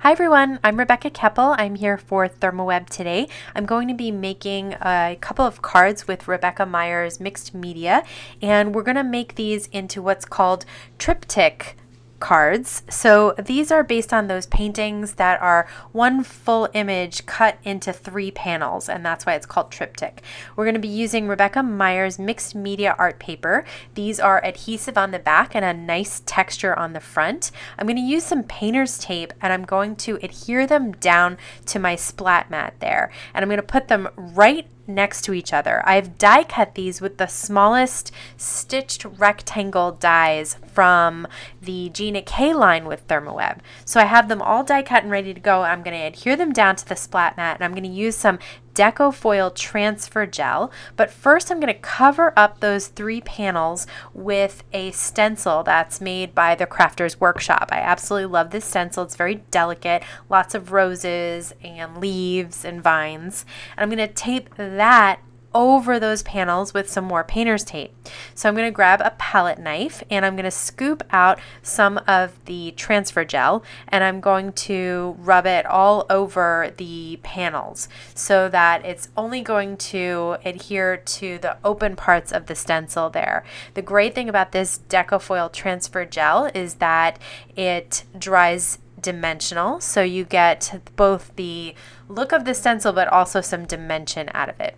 Hi everyone, I'm Rebekah Keppel. I'm here for Therm O Web today. I'm going to be making a couple of cards with Rebekah Meier's mixed media, and we're going to make these into what's called Triptych cards. So these are based on those paintings that are one full image cut into 3 panels, and that's why it's called Triptych. We're going to be using Rebekah Meier's mixed media art paper. These are adhesive on the back and a nice texture on the front. I'm going to use some painter's tape and I'm going to adhere them down to my splat mat there, and I'm going to put them right next to each other. I've die cut these with the smallest stitched rectangle dies from the Gina K line with Therm O Web. So I have them all die cut and ready to go. I'm going to adhere them down to the splat mat, and I'm going to use some Deco Foil Transfer Gel. But first I'm going to cover up those 3 panels with a stencil that's made by the Crafter's Workshop. I absolutely love this stencil. It's very delicate, lots of roses and leaves and vines. And I'm going to tape that over those panels with some more painter's tape. So I'm going to grab a palette knife and I'm going to scoop out some of the transfer gel, and I'm going to rub it all over the panels so that it's only going to adhere to the open parts of the stencil there. The great thing about this Deco Foil Transfer Gel is that it dries dimensional, so you get both the look of the stencil but also some dimension out of it.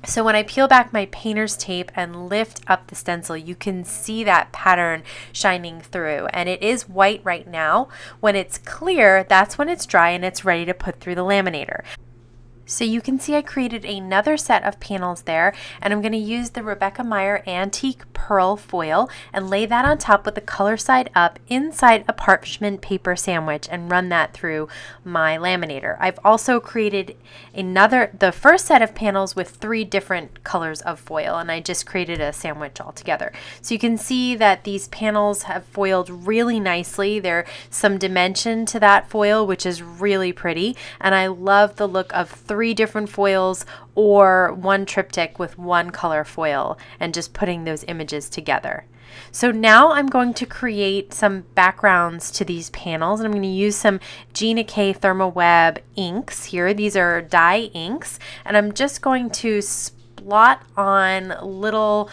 So when I peel back my painter's tape and lift up the stencil, you can see that pattern shining through, and it is white right now. When it's clear, that's when it's dry and it's ready to put through the laminator. So you can see I created another set of panels there, and I'm going to use the Rebekah Meier Antique Pearl Foil and lay that on top with the color side up inside a parchment paper sandwich and run that through my laminator. I've also created the first set of panels with 3 different colors of foil, and I just created a sandwich altogether. So you can see that these panels have foiled really nicely. There's some dimension to that foil, which is really pretty, and I love the look of 3 different foils or one triptych with one color foil and just putting those images together. So now I'm going to create some backgrounds to these panels, and I'm going to use some Gina K Therm O Web inks here. These are dye inks, and I'm just going to splot on little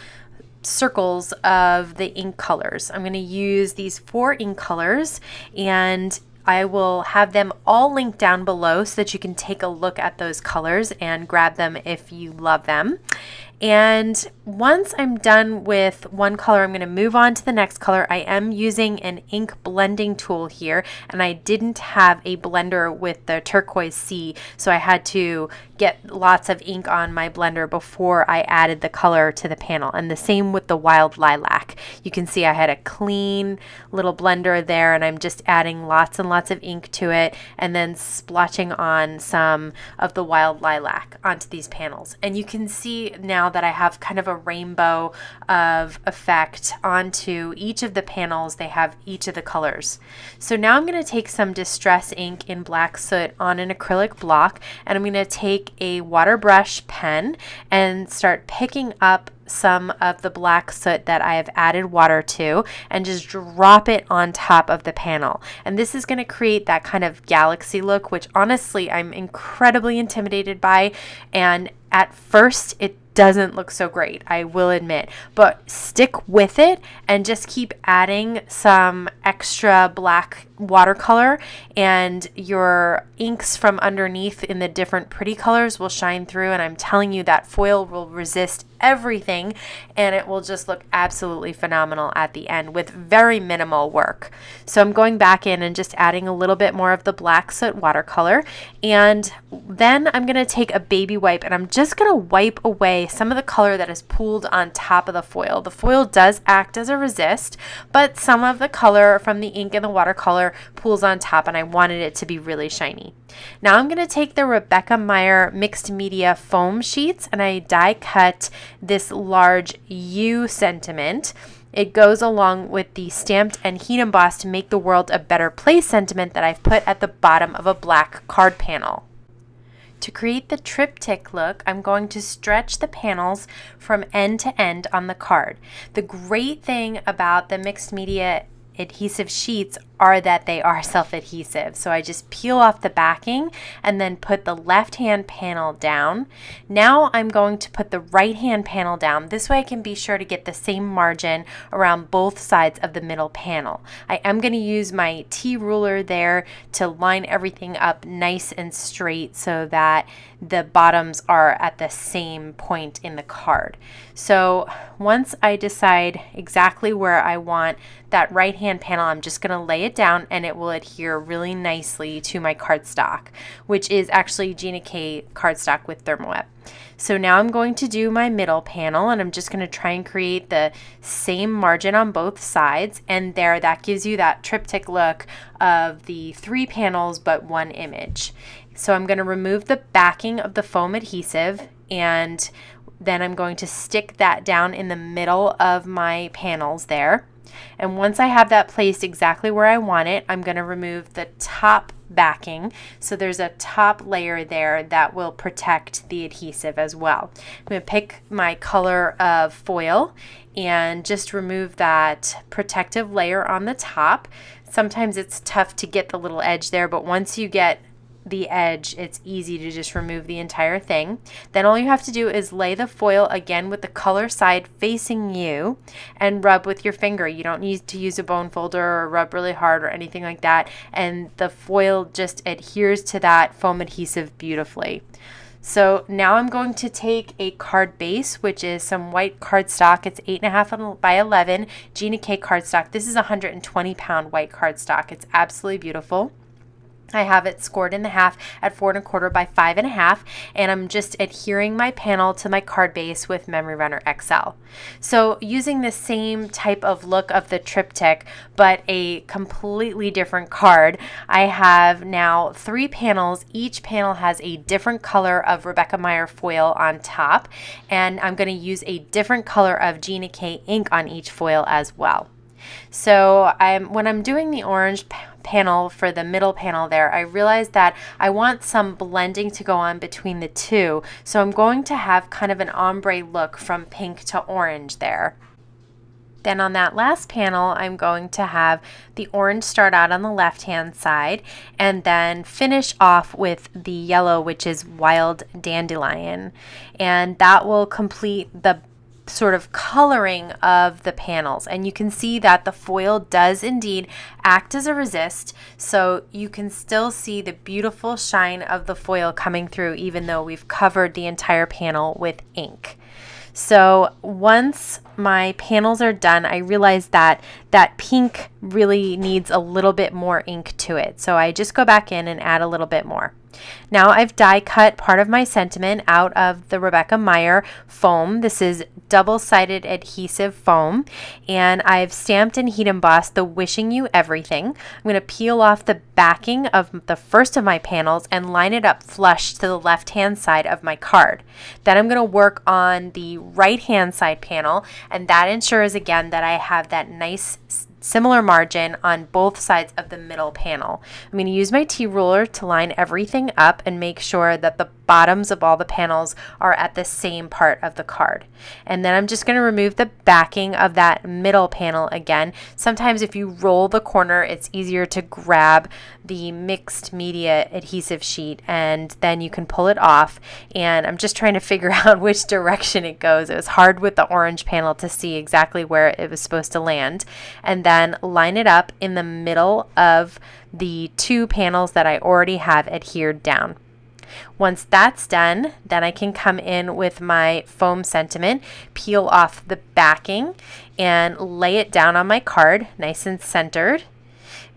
circles of the ink colors. I'm going to use these 4 ink colors, and I will have them all linked down below so that you can take a look at those colors and grab them if you love them. And once I'm done with one color, I'm going to move on to the next color. I am using an ink blending tool here, and I didn't have a blender with the turquoise sea, so I had to get lots of ink on my blender before I added the color to the panel. And the same with the wild lilac. You can see I had a clean little blender there, and I'm just adding lots and lots of ink to it and then splotching on some of the wild lilac onto these panels. And you can see now that I have kind of a rainbow of effect onto each of the panels. They have each of the colors. So now I'm going to take some distress ink in black soot on an acrylic block, and I'm going to take a water brush pen and start picking up some of the black soot that I have added water to and just drop it on top of the panel. And this is going to create that kind of galaxy look, which honestly I'm incredibly intimidated by, and at first it doesn't look so great, I will admit, but stick with it and just keep adding some extra black watercolor, and your inks from underneath in the different pretty colors will shine through, and I'm telling you that foil will resist everything and it will just look absolutely phenomenal at the end with very minimal work. So I'm going back in and just adding a little bit more of the black soot watercolor, and then I'm going to take a baby wipe and I'm just going to wipe away some of the color that is pooled on top of the foil. The foil does act as a resist, but some of the color from the ink and the watercolor pools on top, and I wanted it to be really shiny. Now I'm going to take the Rebekah Meier mixed media foam sheets, and I die cut this large U sentiment. It goes along with the stamped and heat embossed to make the world a better place sentiment that I've put at the bottom of a black card panel. To create the triptych look, I'm going to stretch the panels from end to end on the card. The great thing about the mixed media adhesive sheets are that they are self-adhesive. So I just peel off the backing and then put the left-hand panel down. Now I'm going to put the right-hand panel down. This way I can be sure to get the same margin around both sides of the middle panel. I am going to use my T-ruler there to line everything up nice and straight so that the bottoms are at the same point in the card. So once I decide exactly where I want that right hand panel, I'm just going to lay it down and it will adhere really nicely to my cardstock, which is actually Gina K cardstock with Therm O Web. So now I'm going to do my middle panel, and I'm just going to try and create the same margin on both sides, and there, that gives you that triptych look of the 3 panels but 1 image. So I'm going to remove the backing of the foam adhesive, and then I'm going to stick that down in the middle of my panels there. And once I have that placed exactly where I want it, I'm going to remove the top backing. So there's a top layer there that will protect the adhesive as well. I'm going to pick my color of foil and just remove that protective layer on the top. Sometimes it's tough to get the little edge there, but once you get the edge, it's easy to just remove the entire thing. Then all you have to do is lay the foil again with the color side facing you and rub with your finger. You don't need to use a bone folder or rub really hard or anything like that, and the foil just adheres to that foam adhesive beautifully. So now I'm going to take a card base, which is some white cardstock. It's 8.5 by 11 Gina K cardstock. This is 120-pound white cardstock. It's absolutely beautiful. I have it scored in the half at 4 1/4 by 5.5, and I'm just adhering my panel to my card base with Memory Runner XL. So using the same type of look of the triptych, but a completely different card, I have now 3 panels. Each panel has a different color of Rebekah Meier foil on top, and I'm going to use a different color of Gina K ink on each foil as well. So when I'm doing the orange panel for the middle panel there, I realized that I want some blending to go on between the two. So I'm going to have kind of an ombre look from pink to orange there. Then on that last panel, I'm going to have the orange start out on the left-hand side and then finish off with the yellow, which is Wild Dandelion. And that will complete the sort of coloring of the panels, and you can see that the foil does indeed act as a resist, so you can still see the beautiful shine of the foil coming through even though we've covered the entire panel with ink. So once my panels are done, I realized that that pink really needs a little bit more ink to it, so I just go back in and add a little bit more. Now I've die cut part of my sentiment out of the Rebekah Meier foam. This is double-sided adhesive foam, and I've stamped and heat embossed the Wishing You Everything. I'm going to peel off the backing of the first of my panels and line it up flush to the left-hand side of my card. Then I'm going to work on the right-hand side panel, and that ensures again that I have that nice similar margin on both sides of the middle panel. I'm going to use my T-ruler to line everything up and make sure that the bottoms of all the panels are at the same part of the card. And then I'm just going to remove the backing of that middle panel again. Sometimes if you roll the corner, it's easier to grab the mixed media adhesive sheet and then you can pull it off. And I'm just trying to figure out which direction it goes. It was hard with the orange panel to see exactly where it was supposed to land. And then line it up in the middle of the 2 panels that I already have adhered down. Once that's done, then I can come in with my foam sentiment, peel off the backing, and lay it down on my card, nice and centered.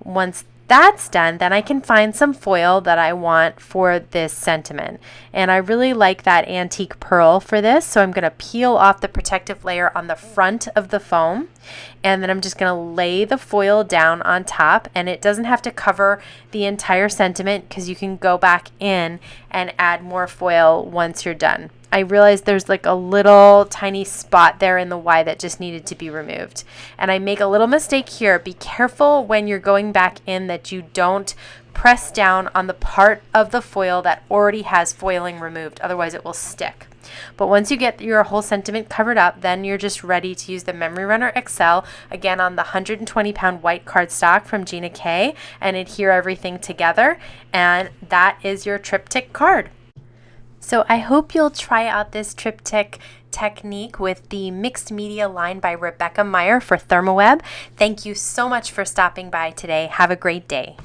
Once that's done, then I can find some foil that I want for this sentiment. And I really like that antique pearl for this, so I'm going to peel off the protective layer on the front of the foam, and then I'm just going to lay the foil down on top, and it doesn't have to cover the entire sentiment because you can go back in and add more foil once you're done. I realized there's like a little tiny spot there in the Y that just needed to be removed. And I make a little mistake here. Be careful when you're going back in that you don't press down on the part of the foil that already has foiling removed, otherwise it will stick. But once you get your whole sentiment covered up, then you're just ready to use the Memory Runner XL, again on the 120-pound white cardstock from Gina K, and adhere everything together. And that is your triptych card. So I hope you'll try out this triptych technique with the mixed media line by Rebekah Meier for Therm O Web. Thank you so much for stopping by today. Have a great day.